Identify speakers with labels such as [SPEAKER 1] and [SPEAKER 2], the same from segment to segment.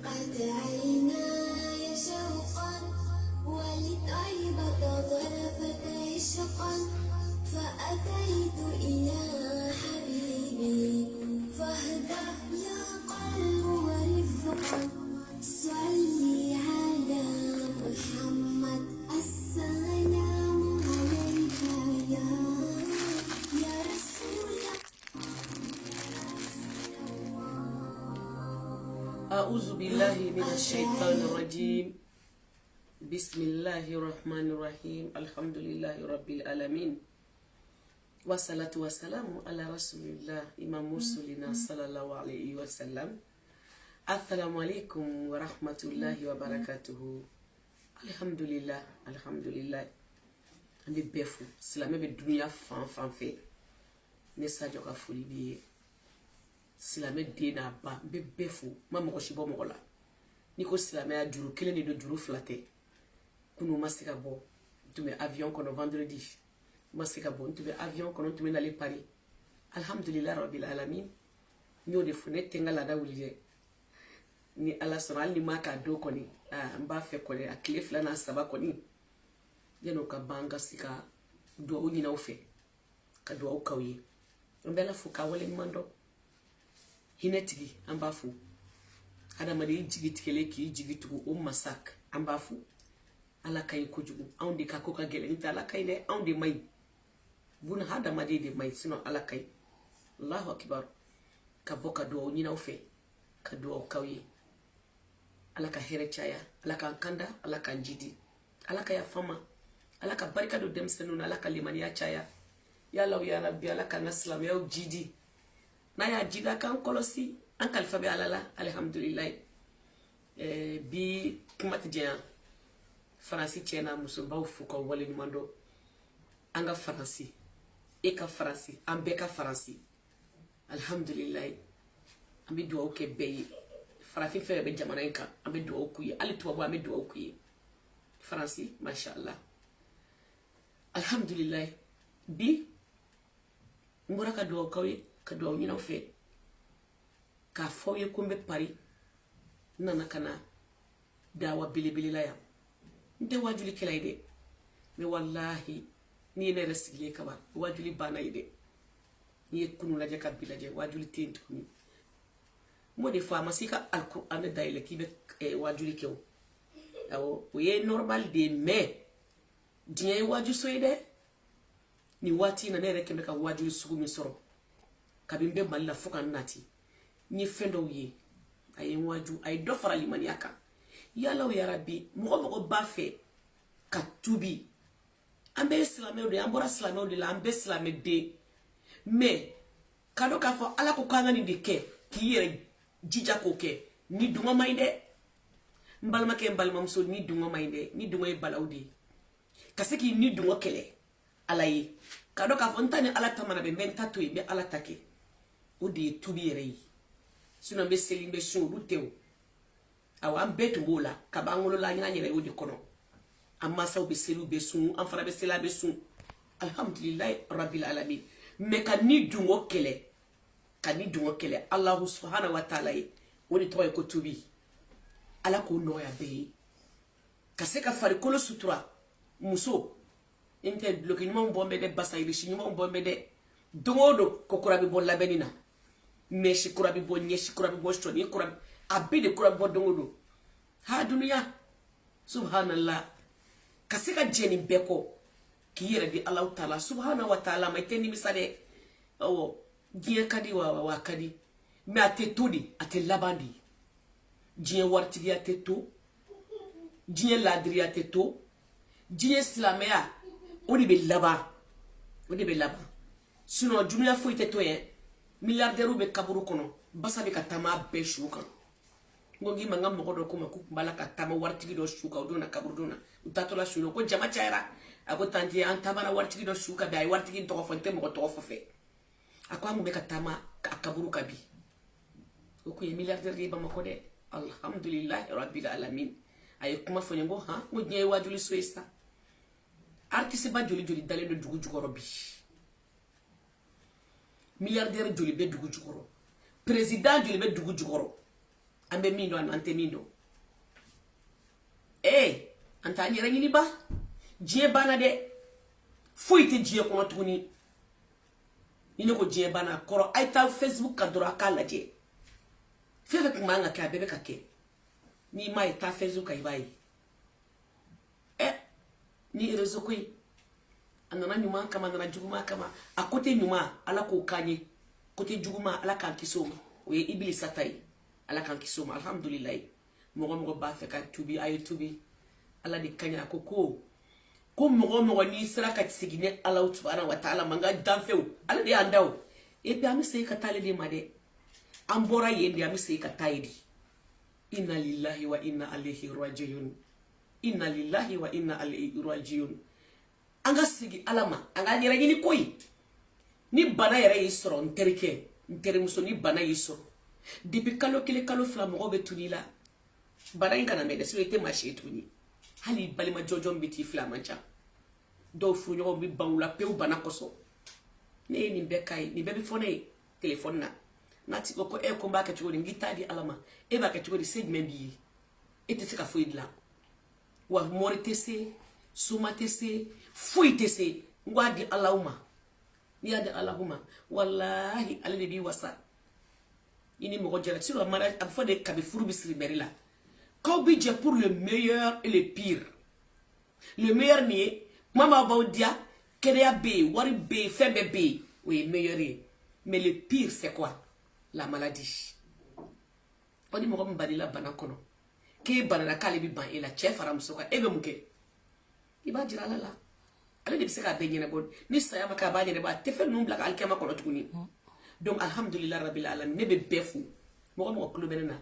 [SPEAKER 1] رقت عيناي شوقا ولطيبة ضربت عشقا فأتيت إلى حبيبي فاهدأ يا قلب ورفقا صلي على محمد السلام عليك يا رسول
[SPEAKER 2] أعوذ بالله من الشيطان الرجيم بسم الله الرحمن الرحيم الحمد لله رب العالمين والصلاة والسلام على رسول الله إمام مرسلنا صلى الله عليه وسلم السلام عليكم ورحمة الله وبركاته الحمد لله أمي بيفو سلامي بالدنيا فان في نساجو كفولي بيه silame dena ba be befu ma mo shi bo mo la niko silame a juru kele ni do juru flate kuno masika bo tume avion kono vendredi masika bo tume avion kono tume na le Paris alhamdulillah rabbil alamin nyo de fenêtre ngala da wulide ni ala sonal ni maka do koni mba fe koni a clef la na saba koni yeno ka banga sika do uni na ofe ka do o kawye mbela fuka wale mando hinetigi ambafu hada mari jigi tikele ki jigi tugu o masak ambafu ala kay ko jugu awndi ka ko ka gele nta ala kay ne awndi may buna hada mari de may sino ala kay allahu akbar ka boka do nyina ofe ka do kawye ala ka here chaya ala ka kanda ala ka njidi ala ka ya fama ala ka barika do dem senu ala ka limani ya chaya ya law ya rabbi ala ka naslam ya jidi na ya jida kan kolosi an kalifa be alala alhamdulillah bi kuma tijiya faransi chena musulbaw fuko wale mando anga faransi e ka faransi an be ka faransi alhamdulillah an bi duwa ke be farafi fe be jamana inka an bi duwa ku yi ali tuwa an bi duwa ku yi faransi mashallah alhamdulillah bi ngora ka duwa kawi ka do nyina fe ka fo ye kumbe Paris nana kana dawa bilibili la ya nde wajuli kala ide me wallahi ni ne resigile ka ba wajuli bana ide ni kunu la je ka bilaje wajuli tintu ni mo de fa masika alquran daile kibe wajuli kew awo ye normal de me diye waju soide ni wati na ne rekeme ka wajuli sugu mi soro kabimbe malla fuka nati ni fendo yi ay waju ay do fara limani aka yalla ya rabbi mo ba fe katubi ambe islamé de ambora islamé de la ambe islamé de mais kado ka fo ala ko kanga ni de ke ki yere jija ko ke ni dunga mayde mbalma ke mbalma mso ni dunga mayde ni dunga e balawdi kaseki ni dunga kele alayi kado ka fo ntani ala tamana be menta to be ala take o de tubi yere sino be selimbe shuru tew awa betu bola kabangolo la nyanyere o de kono amma saw be selu be sun an fara be sela be sun alhamdulillah rabbil alamin me kanni dungo kele allah subhanahu wa ta'ala o de toy ko tubi ala ko noya be kaseka fari kolo sutura muso inte bloki nyuma bombe de basayri shi nyuma bombe de dongodo ko kurabi bolla benina me shi kurabi bo nyeshi kurabi bo shoni kurabi abide kurabi bo dongodo ha dunya subhanallah kaseka jeni beko ki yere di allah taala subhanahu wa taala mai teni misale o giye kadi wa kadi me atetudi ate labandi giye wartigi ateto giye ladri ateto giye islamia odi be laba sino dunya fo iteto ye milliardaire be kaburu kono basa be katama be shuka ngongi manga mogodo ko maku bala katama wartigi do shuka odona kaburu dona utatola shuno ko jama chaira ako tanti antabana wartigi do shuka be ay wartigi to fonte mo to fofe akwa mu be katama kaburu kabi ko ye milliardaire ba mako de alhamdulillah rabbil alamin ay kuma fo ngo ha mo nye wajuli soista artiste ba joli dalé do dugu jugoro bi milliardaire joli be dugu jugoro président joli be dugu jugoro ambe mindo ante mindo anta nyere nyini ba je bana de fuite je ko tuguni ni ne ko je bana koro ay ta Facebook ka dora kala je fere kuma nga ka bebe ka ke ni mai ta Facebook ay bai ni rezo ko anana nyuma kama na juguma kama akote nyuma ala ko kanye kote juguma ala kan kisoma we iblis satai ala kan kisoma alhamdulillah mogo ba fe ka tubi ay tubi ala di kanya ko mogo ni sira ka tsigine ala subhanahu wa ta'ala manga danfew ala di andaw e bi ami sey ka tale di made ambora yendi ami sey ka taydi inna lillahi wa inna ilaihi rajiun inna lillahi wa inna ilaihi rajiun anga sigi alama anga nyera nyini koyi ni bana yere yisoro ntere muso ni bana yisoro depuis kalo fla mogo be tunila bana ingana mede so ete mashi tuni hali balima jojo mbiti fla mancha do fu nyogo bi bawla peu bana koso ne ni bekai ni bebi fone telephone na nati ko ko mbaka chugodi ngita di alama e ba ka chugodi segment bi ete sika fu idla wa moritese sumatese fuitese ngwadi allahumma ni ade allahumma wallahi alade bi wasa ini mo jere sur le mariage afin de kabe furu bisri berila ko bi je pour le meilleur et le pire le meilleur ni mama baudia kerea be wari be fembe be oui meilleur mais le pire c'est quoi la maladie on dit mo mbali la bana kono ke bana kale bi ban ela chef aram soka ebe muke iba jira la ale de bi se ka be nyene bon ni saya maka ba nyene ba tefe num black alkema kono tukuni donc alhamdulillah rabbil alamin ne be befu mo kulu benena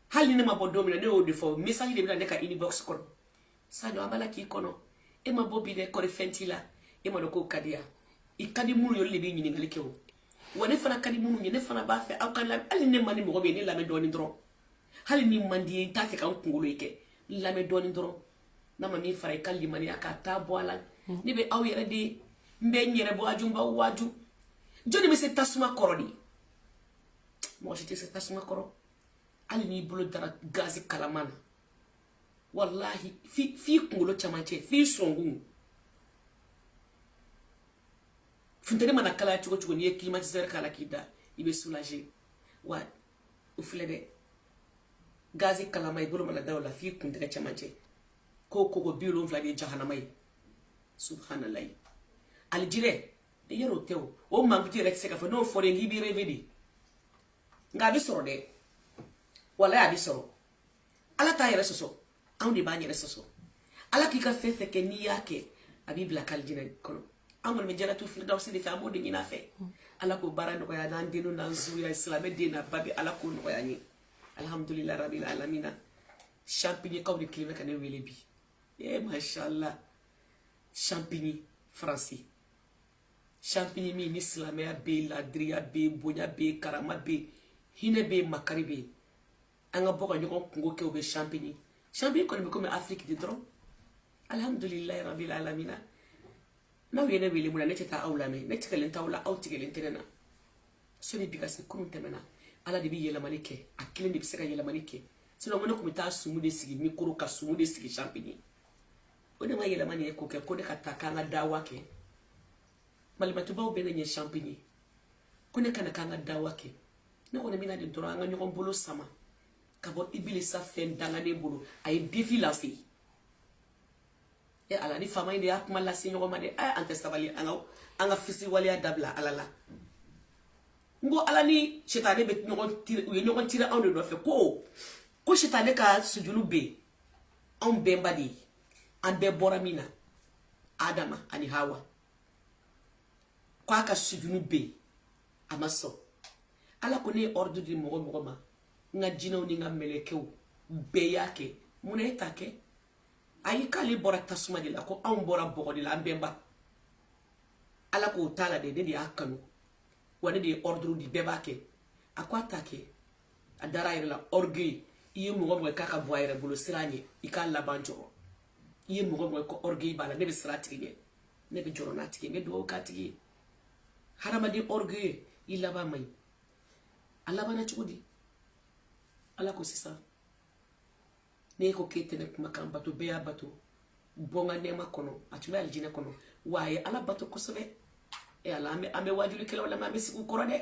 [SPEAKER 2] hali ne ma bodo mi ne o de fo message de bi na ka inbox kono sadio amala ki kono e ma bobi de ko fentila e ma ko kadia i kadi munu yo le bi nyini ngali kewo wone fana kadi munu ne fana ba fe aw kan la ali ne mani mo be ni la me doni dro hali ni mandi ta fe kan kungulo ike la me doni dro na ma mi fara kalli mani aka ta boala ni be aw yere de mbe nyere bo ajumba waju joni mi se tasuma korodi mo jete se tasuma koro ali ni bulu dara gazi kalamana wallahi fi kungulo chamanche fi songu funtene mana kala chugo ni climatiser kala kida ibe soulager wa uflede gazi kalama ibulu mana dawla fi kuntere chamanche ko biolo vladi jahanamai subhanallah aljire de yero tew o mangti rek se ka fa no fore ngi bi revedi nga bi soro de wala ya bi soro ala ta yere soso an de ba nyere soso ala ki ka fefe ke ni yake abi bla kaljina kono amul me jala tu fil dawsi de fa mo de nyina fe ala ko barando ko ya nan dinu nan zuya islam de na babi ala ko no ya ni alhamdulillah rabbil alamin champigny kaw de klima kan wele bi mashallah champigny français champigny mi islamia be ladria be bonya be karama be hine be makari be anga boka nyoko kungo ke obe champigny ko be comme Afrique de dron alhamdulillah rabbil alamin na wele wele muna ne ta awla me ne tikalen tawla aw tikalen tenena soni bigase kunu temena ala de bi yela malike akile de bisaka yela malike sino mona kumita sumu de sigi mikoro ka sumu de sigi champigny ode ma yela mani ko ke ko de katakanga dawa ke malibatu bawo be ne champigny kone kana kanga dawa ke ne ko ne mina de doro anga nyoko bolo sama kabo ibili sa fen danga ne bolo ay défi lancé e ala ni fama inde akuma la sinyo ma de ay ante sabali anga fisi wali adabla alala ngo ala ni shetane be nyoko tira on do fe ko shetane ka sujunu be on bemba di an be boramina adama ani hawa kwa ka sujunu be amaso ala ko ne ordre di mogo ma nga jinaw ni nga melekew be yake mune take ayi kali bora tasuma de la ko an bora bogo de la an bemba ala ko tala de de akanu wani de ordre di bebake akwa take adara ira la orgueil iye mogo kaka boire bulu siranye ikalla banjo iye mogo ko orgueil bala ne be siratige ne be jorona tige ne do katigi harama di orgueil illa ba mai alla bana chudi ala ko sisan ne ko k'e tɛ ne kumakan bato bɛɛ y'a bato bɔ n ka nɛɛma kɔnɔ a tun bɛ alijinɛ kɔnɔ wa a ye ala bato kosɛbɛ ala an bɛ wajulikɛlaw lamɛn an bɛ sigi u kɔrɔ dɛ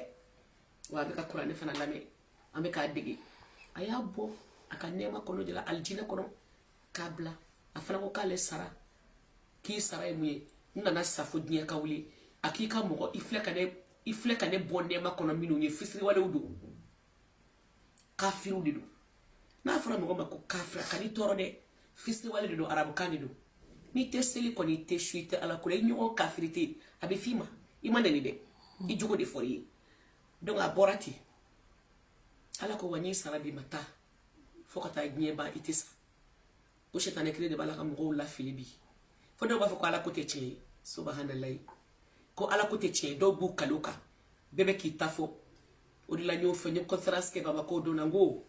[SPEAKER 2] wa an bɛ ka kuranɛ fana lamɛn an bɛ k'a dege a y'a bɔ a ka nɛɛma kɔnɔ de la alijinɛ kɔnɔ k'a bila a fana ko k'ale sara k'i sara ye mun ye n nana safo diɲɛ ka wuli a k'i ka mɔgɔ i filɛ ka ne bɔ nɛɛma kɔnɔ minnu ye fisiriwalew don kafiriw de don n'a fɔra mɔgɔ ma ko kafira ka n'i tɔɔrɔ dɛ fisiriwale de don arabukan de don n'i tɛ seli kɔni i tɛ su i tɛ ala ko la i ɲɔgɔn kafiri tɛ a bɛ f'i ma i ma nɛni dɛ i jogo de fɔr'i ye donc a bɔra ten ala ko wa n'i sara bi ma taa fo ka taa diɲɛ ban i tɛ sa o sɛtanɛ kelen de b'a la ka mɔgɔw lafili bi fo dɔw b'a fɔ ko ala ko tɛ tiɲɛ ye subahanallahi ko ala ko tɛ tiɲɛ ye dɔw b'u kale o kan bɛɛ bɛ k'i ta fɔ o de la n y'o fɛ n ye conférence kɛ Bamako don na n ko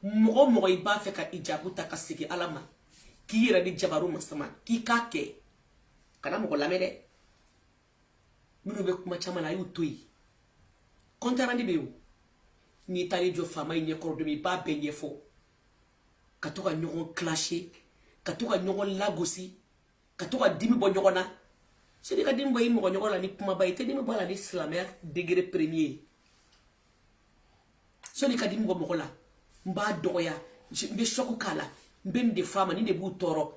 [SPEAKER 2] mɔgɔ o mɔgɔ i b'a fɛ ka ijabu ta ka segin ala ma k'i yɛrɛ di jabaru ma sama k'i k'a kɛ kana mɔgɔ lamɛn dɛ minnu bɛ kuma caman na a y'u to yen kɔntarandi bɛ yen o n'i taar'i jɔ faama in ɲɛkɔrɔ don min i b'a bɛɛ ɲɛfɔ ka to ka ɲɔgɔn clasher ka to ka ɲɔgɔn lagosi ka to ka dimi bɔ ɲɔgɔn na sani ka dimi bɔ i mɔgɔ ɲɔgɔn la ni kumaba i tɛ dimi bɔ a la ni silamɛya degré premier ye sani ka dimi bɔ mɔgɔ la n b'a dɔgɔya n bɛ choc k'a la n bɛ nin de f'a ma nin de b'u tɔɔrɔ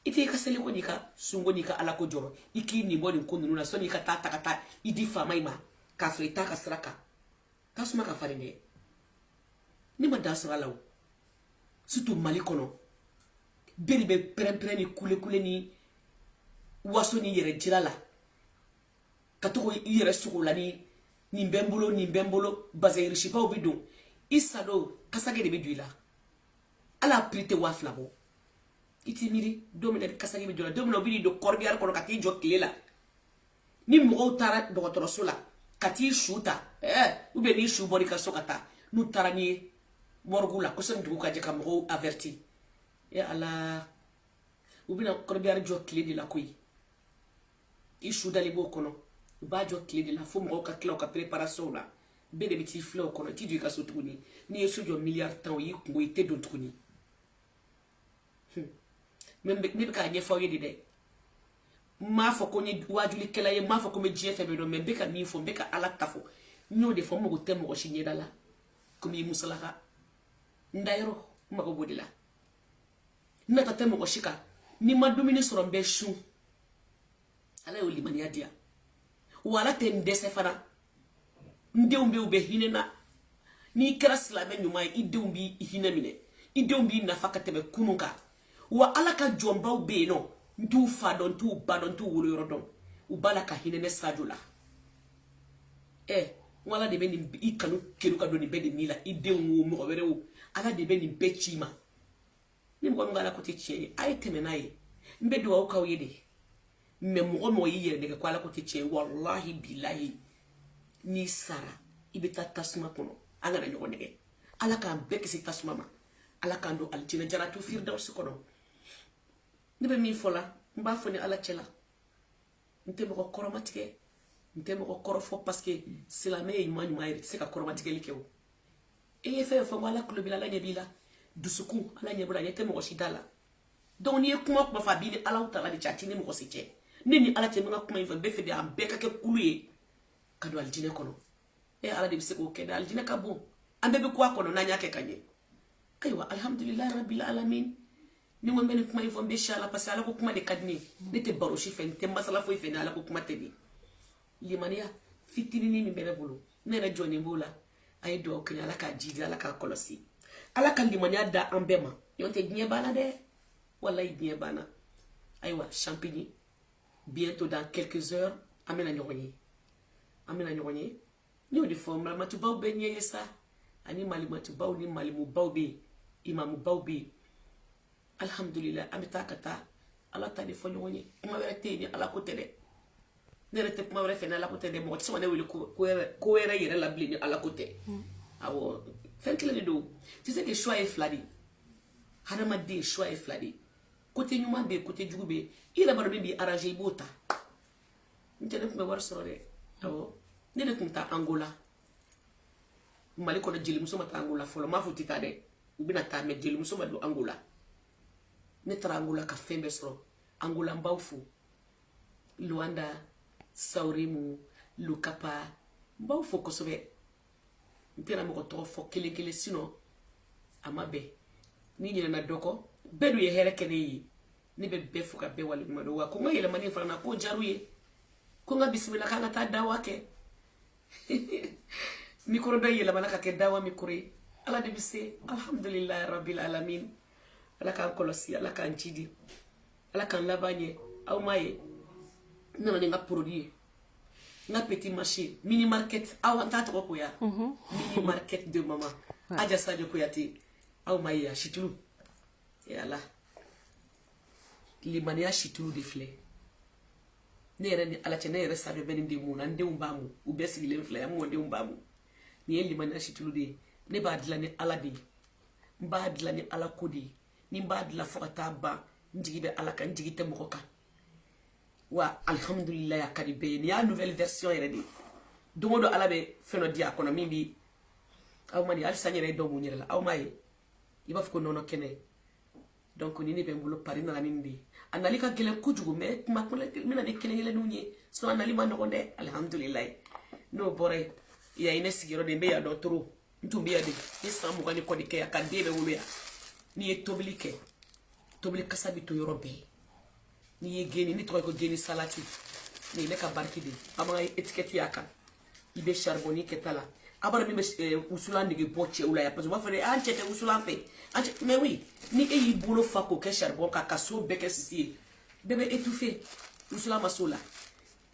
[SPEAKER 2] i tɛ i ka seli ko n'i ka sunko n'i ka ala ko jɔrɔ i k'i nin bɔ nin ko ninnu na sani i ka taa ta ka taa i di faama in ma k'a sɔrɔ i t'a ka sira kan tasuma ka farin dɛ ne ma dan sɔrɔ a la o surtout mali kɔnɔ bɛɛ de bɛ pɛrɛn-pɛrɛn ni kule-kule ni waso ni yɛrɛ jira la ka to i yɛrɛ sogo la ni nin bɛ n bolo bazɛrisibaw bɛ don i sado kasage de bɛ don i la ala prix tɛ 2000 bɔ i t'i miiri don min na kasage bɛ don la don min na u bɛ n'i don kɔrɔbiyari kɔnɔ ka t'i jɔ tile la ni mɔgɔw taara dɔgɔtɔrɔso la ka t'i su ta ou bien n'i su bɔra i ka so ka taa n'u taara n'i ye morgue la ko sani dugu ka jɛ ka mɔgɔw averti ala u bɛna kɔrɔbiyari jɔ tile de la koyi i su dali b'o kɔnɔ u b'a jɔ tile de la fo mɔgɔw ka tila u ka préparation la bɛɛ de bɛ t'i filɛ o kɔnɔ i t'i jɔ i ka so tuguni n'i ye so jɔ miliyari 10 o y'i kungo i tɛ don tuguni ne bɛ k'a ɲɛfɔ aw ye de dɛ n m'a fɔ ko n ye wajulikɛla ye n m'a fɔ ko n bɛ diɲɛ fɛn bɛɛ dɔn mais n bɛ ka min fɔ n bɛ ka ala ta fɔ n y'o de fɔ n mago tɛ mɔgɔ si ɲɛda la komi i musalaka n dayɔrɔ n mago b'o de la n nata tɛ mɔgɔ si kan n'i ma dumuni sɔrɔ n bɛ sun ala y'o limaniya di yan wa ala tɛ n dɛsɛ fana n denw bɛ u bɛ hinɛ na n'i kɛra silamɛ ɲuman ye i denw b'i hinɛ minɛ i denw b'i nafa ka tɛmɛ kunun kan wa ala ka jɔnbaw bɛ yen nɔ n t'u fa dɔn n t'u ba dɔn n t'u woloyɔrɔ dɔn u b'a la ka hinɛ ne sirajo la n ala de bɛ nin i kanu kelu ka don nin bɛɛ de ni la i denw o mɔgɔ wɛrɛ o ala de bɛ nin bɛɛ ci ma ni mɔgɔ min ka ala ko tɛ tiɲɛ ye a ye tɛmɛ n'a ye n bɛ dugawu k'aw ye de mais mɔgɔ mɔgɔ y'i yɛrɛ nɛgɛ ko ala ko tɛ tiɲɛ ye walahi bilahi n'i sara i bɛ taa tasuma kɔnɔ an kana ɲɔgɔn nɛgɛ ala k'an bɛɛ kisi tasuma ma ala k'an don alijinɛ janatu firdausi kɔnɔ ne bɛ min fɔ la n b'a fɔ ni ala cɛla n tɛ mɔgɔ kɔrɔmatigɛ n tɛ mɔgɔ kɔrɔfɔ parce que silamɛ ye ɲuman ɲuman yɛrɛ tɛ se ka kɔrɔmatigɛli kɛ o e ye fɛn fɛn fɔ ala kulo b'i la ala ɲɛ b'i la dusukun ala ɲɛ b'i la ɲɛ tɛ mɔgɔ si da la donc n'i ye kuma fɔ a b'i ni alaw tala de cɛ a t'i ni mɔgɔ si cɛ ne ni ala cɛ n ka kuma in fɛ n bɛ fɛ de an bɛɛ ka kɛ kulu ye ka don alijinɛ kɔnɔ ala de bɛ se k'o kɛ dɛ alijinɛ ka bon an bɛɛ bɛ ku a kɔnɔ n'an y'a kɛ ka ɲɛ ayiwa alhamdulilayi rabbil alamin ni ko n bɛ nin kuma in fɔ n bɛ si ala parce que ala ko kuma de ka di ne ye ne tɛ baro si fɛ n tɛ masala foyi fɛ ni ala ko kuma tɛ de limaniya fitininin min bɛ ne bolo ne yɛrɛ jɔnnen b'o la a ye dugawu kɛ ala k'a jidi ala k'a kɔlɔsi ala ka limaniya da an bɛɛ ma ɲɔn tɛ diɲɛ banna dɛ walayi diɲɛ banna ayiwa champigny bientôt dans quelques heures an bɛna ɲɔgɔn ye an bɛna ɲɔgɔn ye n y'o de fɔ malimatubaw bɛ ɲɛ ye sa ani malimatubaw ni malimubaw bɛ yen imamubaw bɛ yen alhamdulillah an bɛ taa ka taa ala ta de fɔ ɲɔgɔn ye kuma wɛrɛ tɛ yen ni ala ko tɛ dɛ ne yɛrɛ tɛ kuma wɛrɛ fɛ ni ala ko tɛ dɛ mɔgɔ tɛ se ka ne wele ko wɛrɛ yɛrɛ la bilen ni ala ko tɛ awɔ fɛn kelen de don tu sais que choix ye fila de ye hadamaden choix ye fila de ye côté ɲuman bɛ yen côté jugu bɛ yen i yɛrɛ b'a dɔn min b'i arranger i b'o ta n tɛ ne tun bɛ wari sɔrɔ dɛ awɔ ne de tun taa Angola mali kɔnɔ jelimuso ma taa Angola fɔlɔ n m'a fɔ u tɛ taa dɛ u bɛna taa mɛ jelimuso ma don Angola ne taara Angola ka fɛn bɛɛ sɔrɔ Angola n b'aw fo Luanda Saurimu Lukapa n b'aw fo kosɛbɛ n tɛna mɔgɔ tɔgɔ fɔ kelen kelen sinon a ma bɛn ni ɲinɛna dɔ kɔ bɛɛ dun ye hɛrɛ kɛ ne ye ne bɛ bɛɛ fo ka bɛɛ waleɲuman dɔn wa ko n ka yɛlɛmani fana na ko jaru ye ko n ka bisimila k'an ka taa dawa kɛ mikoro dɔ yɛlɛmana ka kɛ dawa mikoro ye ala de bɛ se alhamdulilahi rabbil alamin ala k'an kɔlɔsi ala k'an cidi ala k'an laban ɲɛ aw ma ye n nana ni n ka produit ye n ka petit marché mini market aw an t'a tɔgɔ ko ya mini market de mama Aja Sadio Kuyate aw ma ye a situlu ala limaniya situlu de filɛ ne yɛrɛ ni ala cɛ ne yɛrɛ Sadio bɛ ni den mun na n denw b'a mu u bɛɛ sigilen filɛ yan mɔdenw b'a mu nin ye limaniya situlu de ye ne b'a dilan ni ala de ye n b'a dilan ni ala ko de ye ni n b'a dilan fo ka taa ban n jigi bɛ ala kan n jigi tɛ mɔgɔ kan wa alhamdulilayi a ka di bɛɛ ye nin y'a nouvelle version yɛrɛ de ye don o don ala bɛ fɛn dɔ di a kɔnɔ min bi aw ma nin halisa n yɛrɛ ye dɔ mun yɛrɛ la aw ma ye i b'a fɔ ko nɔnɔ kɛnɛ donc ni ne bɛ n bolo pari nana ni nin de ye a nali ka gɛlɛn kojugu mais kuma n bɛna ni kelen kelenninw ye sinon a nali ma nɔgɔn dɛ alhamdulilayi n'o bɔra yen yan ye ne sigiyɔrɔ de n bɛ yan dɔn toro n tun bɛ yan de n ye san 20 ni kɔ de kɛ yan ka den bɛ wolo yan n'i ye tobili kɛ tobili kasa bɛ to yɔrɔ bɛɛ n'i ye geni ne tɔgɔ ye ko geni salati nin ye ne ka bariki de ye an b'an ka étiquette y'a kan i bɛ charbonni kɛ ta la a b'a dɔn min bɛ wusulan nege bɔ cɛw la yan parce que u b'a fɔ de an cɛ tɛ wusulan fɛ mais oui ni e y'i bolo fa k'o kɛ charbon kan ka so bɛɛ kɛ sisi ye bɛɛ bɛ étouffer wusulan ma s'o la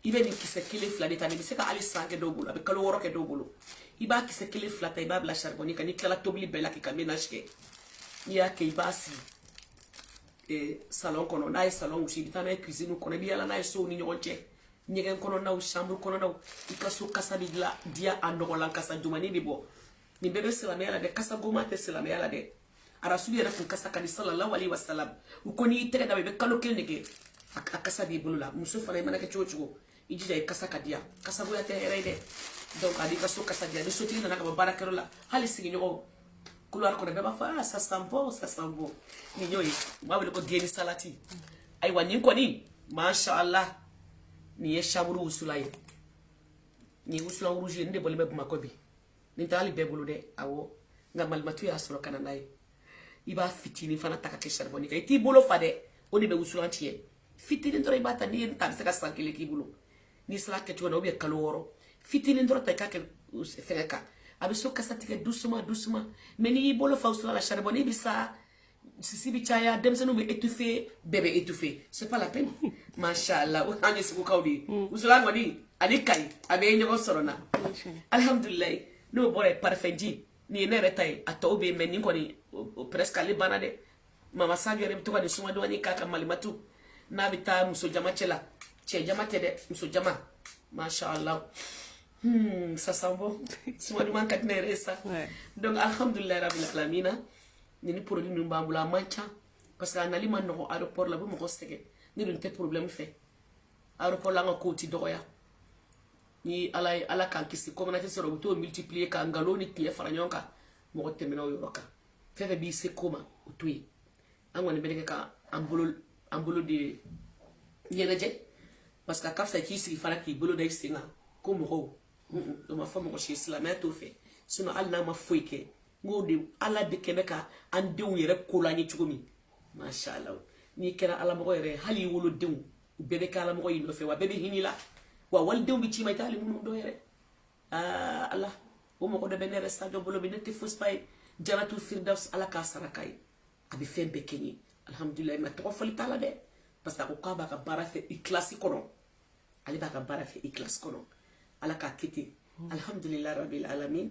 [SPEAKER 2] i bɛ nin kisɛ kelen fila de ta nin bɛ se ka hali san kɛ dɔw bolo a bɛ kalo 6 kɛ dɔw bolo i b'a kisɛ kelen fila ta i b'a bila charbonni kan n'i tilala tobili bɛɛ la k'i ka ménage kɛ n'i y'a kɛ i b'a sigi salon kɔnɔ n'a ye salon wusu i bɛ taa n'a ye cuisine kɔnɔ i bɛ yala n'a ye sow ni ɲɔgɔn cɛ ɲɛgɛn kɔnɔnaw chambre kɔnɔnaw i ka so kasa bɛ diya a nɔgɔlan kasa jumani bɛ bɔ nin bɛɛ bɛ silamɛya la dɛ kasa goma tɛ silamɛya la dɛ arasuli yɛrɛ tun kasa ka di sallallahu alaihi wasallam u ko n'i y'i tɛgɛ d'a ma i bɛ kalo 1 de kɛ a kasa b'i bolo la muso fana i mana kɛ cogo o cogo i jija i kasa ka diya kasa goya tɛ hɛrɛ ye dɛ donc a b'i ka so kasa diya ni sotigi nana ka bɔ baarakɛyɔrɔ la hali sigiɲɔgɔnw couloir kɔnɔ bɛɛ b'a fɔ ça sent bon ça sent bon nin y'o ye u b'a wele ko geni salati ayiwa nin kɔni masha Allah nin ye chambre wusula ye nin wusulan rouge nin de bɔlen bɛ Bamakɔ bi nin tɛ hali bɛɛ bolo dɛ awɔ nka malimatu y'a sɔrɔ ka na n'a ye i b'a fitinin fana ta ka kɛ charbonni kan i t'i bolo fa dɛ o de bɛ wusulan tiɲɛ fitinin dɔrɔn i b'a ta n'i ye ta a bɛ se ka san 1 k'i bolo n'i sera kɛcogo la kalo 6 fitinin dɔrɔn ta i k'a kɛ fɛngɛ kan a bɛ so kasa tigɛ doucement doucement mais n'i y'i bolo fa wusulan la charbonni bi sa sisi bi caya denmisɛnninw bɛ étouffer bɛɛ bɛ étouffer c'est pas la peine mashallah an ye sugukaw de ye wusulan kɔni ani kayi a bɛ ɲɔgɔn sɔrɔ na alhamdulilayi n'o bɔra yen parfum ji nin ye ne yɛrɛ ta ye a tɔw bɛ yen mais nin kɔni presque ale banna dɛ mama Sadio yɛrɛ bɛ to ka nin sumadɔgɔnin k'a ka malimatu n'a bɛ taa muso jama cɛ la cɛ jama tɛ dɛ muso jama mashallah ça sent bon sumaduman ka di ne yɛrɛ ye sa donc alhamdulilayi rabbil alamina nin produit ninnu b'an bolo a man ca parce que a nali ma nɔgɔ aéroport la a bɛ mɔgɔ sɛgɛn ne dun tɛ problème fɛ aéroport la an ka kow ti dɔgɔya ni ala ye ala k'an kisi communauté sɔrɔ u bɛ t'o multiplier ka nkalon ni tiɲɛ fara ɲɔgɔn kan mɔgɔ tɛmɛna o yɔrɔ kan fɛn fɛn b'i se ko ma o to yen an kɔni bɛ kɛ ka an bolo de ɲɛnajɛ parce que a ka fisa k'i sigi fana k'i bolo da i sen kan ko mɔgɔw o ma fɔ mɔgɔ si ye silamɛya t'o fɛ sinon hali n'a ma foyi kɛ n k'o de ala bɛ kɛmɛ ka an denw yɛrɛ ko la an ye cogo min mashallah n'i kɛra alamɔgɔ yɛrɛ hali i wolodenw u bɛɛ bɛ kɛ alamɔgɔ in nɔfɛ wa bɛɛ bɛ hinɛ i la wa walidenw bɛ ci ma i t'ale minnu dɔn yɛrɛ ala o mɔgɔ dɔ bɛ ne yɛrɛ Sadio bolo bi ne tɛ fosi fa ye Jannatul Firdaus ala k'a saraka ye a bɛ fɛn bɛɛ kɛ n ye alhamdulilayi mais tɔgɔ fɔli t'a la dɛ parce que a ko k'a b'a ka baara fɛ ikilasi kɔnɔ ale b'a ka baara fɛ ikilasi kɔnɔ ala k'a kɛ ten alhamdulilayi rabbil alamin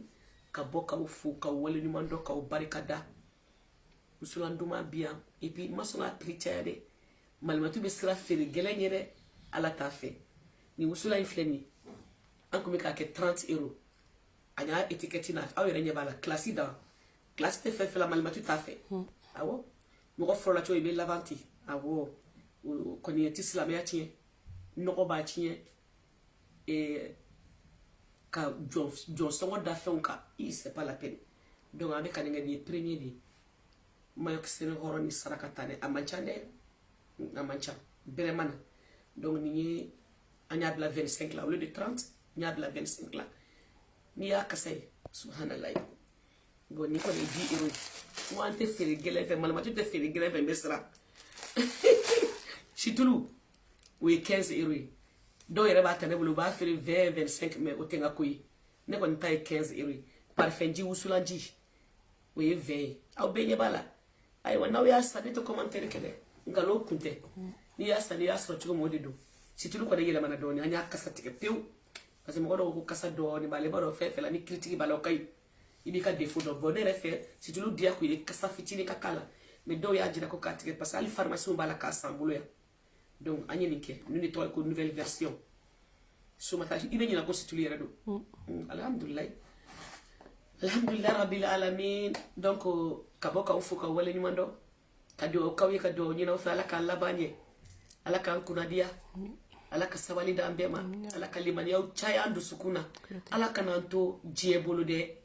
[SPEAKER 2] ka bɔ k'aw fo k'aw waleɲuman dɔn k'aw barikada wusulan duman bi yan et puis ma sɔn ka prix caya dɛ malimatu bɛ sira feere gɛlɛn ye dɛ ala t'a fɛ ni wusulan in filɛ nin ye an tun bɛ k'a kɛ 30 € a y'a étiquette na aw yɛrɛ ɲɛ b'a la classe dan classe tɛ fɛn fɛn la malimatu t'a fɛ awɔ mɔgɔ fɔlɔ la cogo i bɛ laban ten awɔ o kɔni tɛ silamɛya tiɲɛ nɔgɔ b'a tiɲɛ ka jɔn sɔngɔ da fɛnw kan c'est pas la peine donc an bɛ ka nin kɛ nin ye premier de ye Mayok sene horoni sarakatane amanchande amancha beremana donc ni anyabla 25 là au lieu de 30 nyabla 25 là ni ya kasay subhanallah bon ni ko ni 10 euros wante fere gele fe malama tu te fere gele fe mesra chitulu oui 15 euros do yere ba tane bulu ba fere 20 25 mais o tenga koyi ne ko ni tay 15 euros parfum ji usulanji oui 20 au benye bala aywa naw ya sa to commentaire kede ngalo kunte ni ya sa ni ya so chugo modido chitulu ko de yele mana do ni anya kasa tike pew parce que mo ko kasa do ni bale baro fe la ni critique balo kay ibi ka défaut do bonheur fait si tu lui dis que il kasa fitini kakala mais do ya jira ko katike parce que ali pharmacie bala ka sambulo ya donc anya ninke nous nettoie ko nouvelle version so mata ibe ni na ko si tu li redo alhamdulillah alhamdulillah rabbil alamin donc kaboka ufuka wala ni mando kado kawi kado ni na fa ala kan labanye ala kan kunadia ala ka sabali da ambema ala ka limani yaw chaya andu sukuna ala kananto jie bolude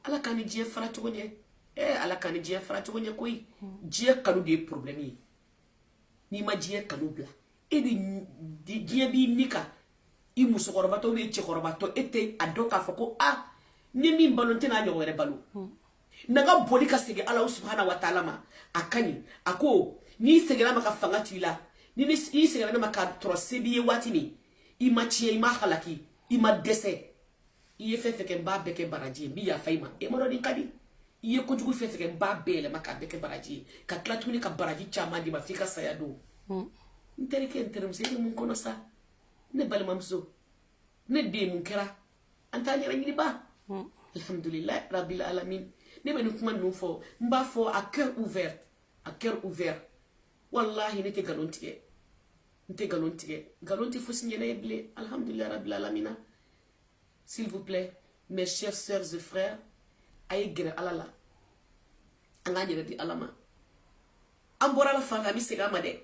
[SPEAKER 2] ala kan jie faratu gonye ala kan jie faratu gonye koy jie kanu de problème ni ma jie kanu bla e di jie bi nika i muso korbato be che korbato ete adoka foko ni min balonte na nyo were balu naga boli ka sege ala subhanahu wa ta'ala ma akani ako ni segera maka fanga tuila ni segera na maka trose biye watini i machie i ma halaki i ma dese i fe ke mba beke baraji bi ya faima e mo do kadi i ko jugu fe ke mba bele maka beke baraji ka klatuni ka baraji chama di mafika sayado ntere ke ntere mse mun kono sa ne bal mamso ne de mun kera antani rangi ba alhamdulillah rabbil alamin ne be nous nous fo mba fo à cœur ouvert wallahi ne te galonti fo signé na yeble alhamdulillah rabbil alamin s'il vous plaît mes chers sœurs et frères ay gere alala anga jere di alama ambora la fanga mi segama de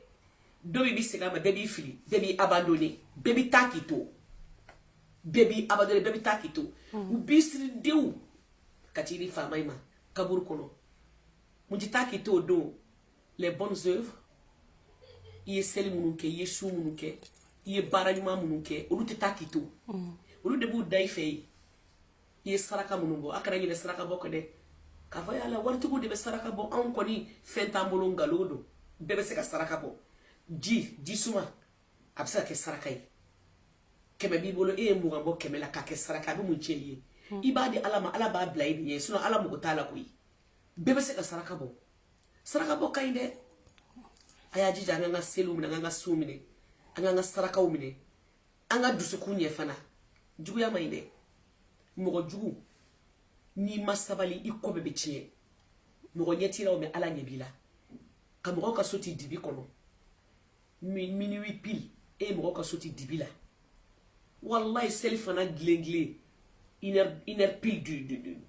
[SPEAKER 2] do bi segama bebi fili bebi abandonné bebi takito u bisri dew katiri famaima kaburu kono mujita kito do les bonnes œuvres iye seli munuke iye shu munuke iye baranyuma munuke olu teta kito olu debu dai fei iye saraka munungo akara yele saraka boko de ka fa yala wartugo de be saraka bo an koni fenta molonga lodo bebe se ka saraka bo ji suma absa ke saraka yi keme bibolo mugambo keme la ka ke saraka bi muncheye ibadi alama ala ba blay ni sino ala mu tala koyi bebe se ka saraka bo kainde aya jija nga selu mina nga sumine nga saraka umine anga dusukunye fana jugu ya mainde mo jugu ni masabali ikobe bechie mo nyetira o me ala nyebila kamoko ka soti dibi kono minuit pile mo ka soti dibila wallahi selfana glengle une heure pile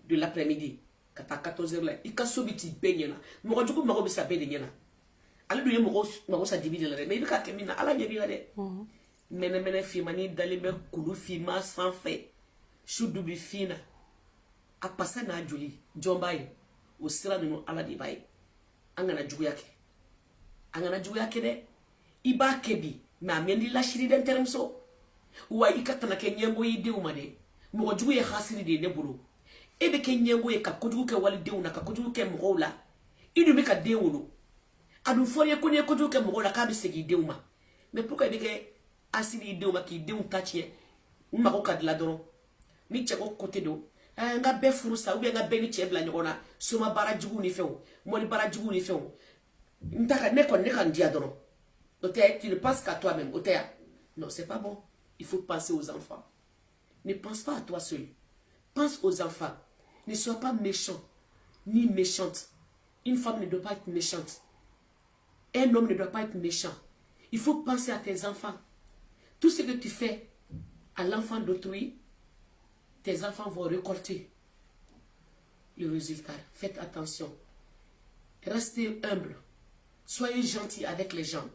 [SPEAKER 2] de l'après-midi kata 14h là ika sobiti benyana mo jugu mo bisa be de nyana ala do mo sa dibi de la mais bika kemina ala nyebi la de mene fi mani dalime kulu fi ma sans fait shudu bi fina a passa na joli jombaye o sira no ala di baye angana jugu yake de iba kebi na mendi la shiri den termso wa ikatana ke nyengo yi deuma de mo jugu ye khasiri de nebulu ebe ke nyengo ye ka kojugu ke wali deuna ka kojugu ke mola idu me ka dewulu adu foye ko ne kojugu ke mola ka bi segi deuma mais pourquoi ebe ke asiri deuma ki deun tachie mako ka de la doro ni cheko côté do nga be furusa ou bien nga be ni chebla nyona soma barajugu ni few moni barajugu ni few ntaka ne kan dia doro oté tu ne penses qu'à toi-même oté non c'est pas bon il faut penser aux enfants. Ne pense pas à toi seul. Pense aux enfants. Ne sois pas méchant, ni méchante. Une femme ne doit pas être méchante. Un homme ne doit pas être méchant. Il faut penser à tes enfants. Tout ce que tu fais à l'enfant d'autrui, tes enfants vont récolter le résultat. Faites attention. Restez humble. Soyez gentil avec les gens.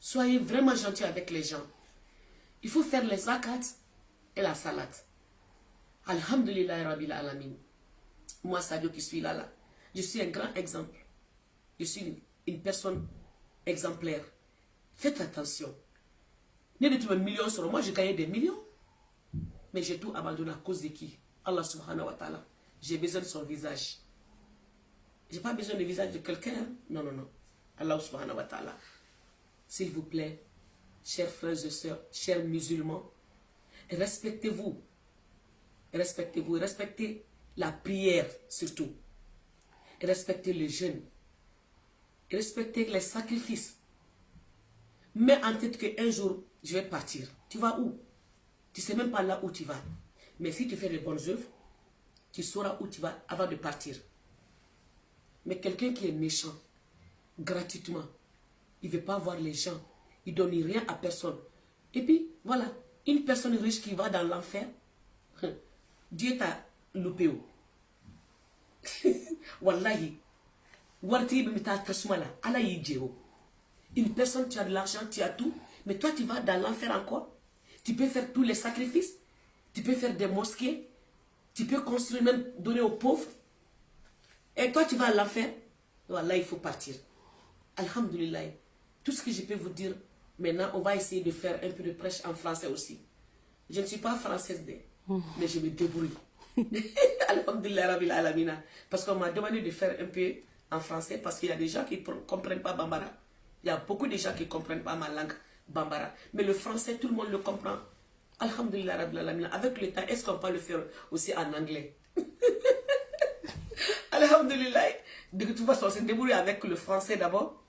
[SPEAKER 2] Soyez vraiment gentil avec les gens. Il faut faire les zakat et la salat. Alhamdulillah Rabbil Alamin. Moi, Sadio qui suis là, je suis un grand exemple. je suis une personne exemplaire. Faites attention. Ni de tous millions sur moi, j'ai gagné des millions. Mais j'ai tout abandonné à cause de qui? Allah subhanahu wa ta'ala. J'ai besoin de son visage. J'ai pas besoin du visage de quelqu'un. Hein? Non, non, non. Allah subhanahu wa ta'ala. S'il vous plaît, chers frères et sœurs, chers musulmans, respectez-vous. Respectez-vous. Respectez la prière surtout. Respectez les jeûnes. Respectez les sacrifices. Mets en tête qu'un jour, je vais partir. Tu vas où? Tu ne sais même pas là où tu vas. Mais si tu fais les bonnes œuvres, tu sauras où tu vas avant de partir. Mais quelqu'un qui est méchant, gratuitement, il ne veut pas voir les gens. Il ne donne rien à personne. Et puis, voilà, une personne riche qui va dans l'enfer, Dieu t'a loupé. Wallahi. Une personne, tu as de l'argent, tu as tout, mais toi tu vas dans l'enfer encore. Tu peux faire tous les sacrifices, tu peux faire des mosquées, tu peux construire, même donner aux pauvres. Et toi tu vas à l'enfer. Voilà, il faut partir. Alhamdulillah. Tout ce que je peux vous dire, maintenant on va essayer de faire un peu de prêche en français aussi. Je ne suis pas française, mais je me débrouille. Alhamdulillah Rabbil Alamina. Parce qu'on m'a demandé de faire un peu en français parce qu'il y a des gens qui ne comprennent pas Bambara. Il y a beaucoup de gens qui ne comprennent pas ma langue Bambara. Mais le français, tout le monde le comprend. Alhamdulillah Rabbil Alamina. Avec le temps, est-ce qu'on peut le faire aussi en anglais? Alhamdulillah. De toute façon, on se débrouille avec le français d'abord.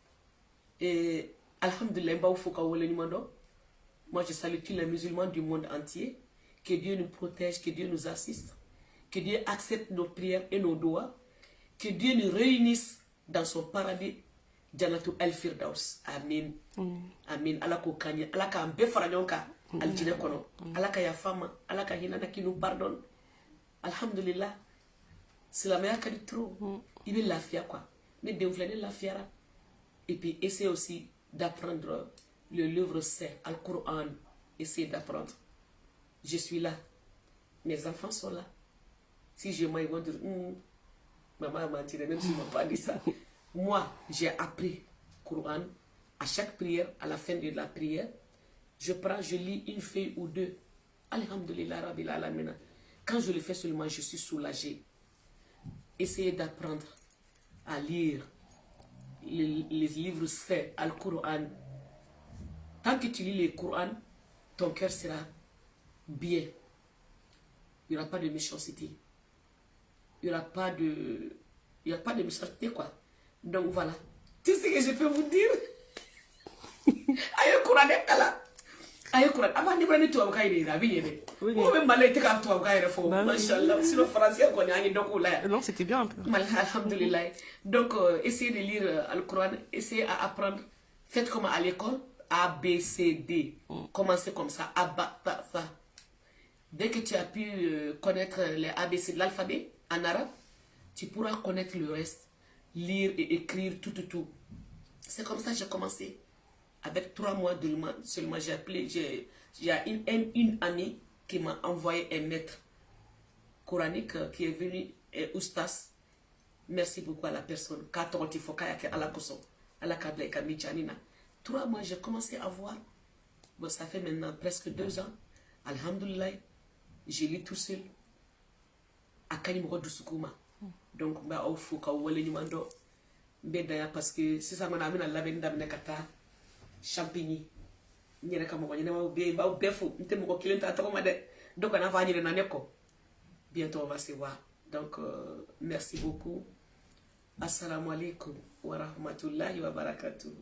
[SPEAKER 2] Et Alhamdulillah, moi je salue tous les musulmans du monde entier. Que Dieu nous protège, que Dieu nous assiste. Que Dieu accepte nos prières et nos doigts. Que Dieu nous réunisse dans son paradis. Janatu al-Firdaus. Amen. Amen. Allah ko kanya. Allah ka ambe faranyonka. Al-jine kono. Allah ka yafama. Allah ka hinana qui nous pardonne. Alhamdulillah. C'est la meilleure qualité trop. Il veut la fière quoi. Mais de vous la fière. Et puis essayez aussi d'apprendre le livre saint, Al-Qur'an. Essayez d'apprendre. Je suis là. Mes enfants sont là. Si je mens, ils vont dire, maman a menti, même si ne m'a pas dit ça. Moi, j'ai appris le Coran. À chaque prière, à la fin de la prière, je lis une feuille ou deux. Alhamdulillah Rabbil Alamina. Quand je le fais seulement, je suis soulagée. Essayez d'apprendre à lire les livres saints, Al-Qur'an. Tant que tu lis le Coran, ton cœur sera bien. Il n'y aura pas de méchanceté. Il n'y aura pas de méchanceté, quoi. Donc voilà. Tout ce que je peux vous dire. Aïe, Coran est là. Aïe, Coran. Avant de prendre tout, on va y aller. Oui. On va aller tout, on va y aller. Machallah. Sinon, français, on a donc là.
[SPEAKER 3] Non, c'était bien un peu.
[SPEAKER 2] Alhamdulillah. Donc, essayez de lire le Coran. Essayez à apprendre. Faites comme à l'école. A, B, C, D. Commencez comme ça. A, B, T, F. Dès que tu as pu connaître les ABC de l'alphabet en arabe, tu pourras connaître le reste. Lire et écrire tout. C'est comme ça que j'ai commencé. Avec 3 mois seulement, j'ai appelé. J'ai une amie qui m'a envoyé un maître coranique qui est venu, Oustas. Merci beaucoup à la personne. 3 mois, j'ai commencé à voir. Bon, ça fait maintenant presque 2 ans. Alhamdulillah, je lis tout seul. Donc, il faut que je parce que c'est ça que je suis champigny. Bientôt, on va se voir. Donc, merci beaucoup. Assalamu alaikum wa rahmatullahi wa barakatuh.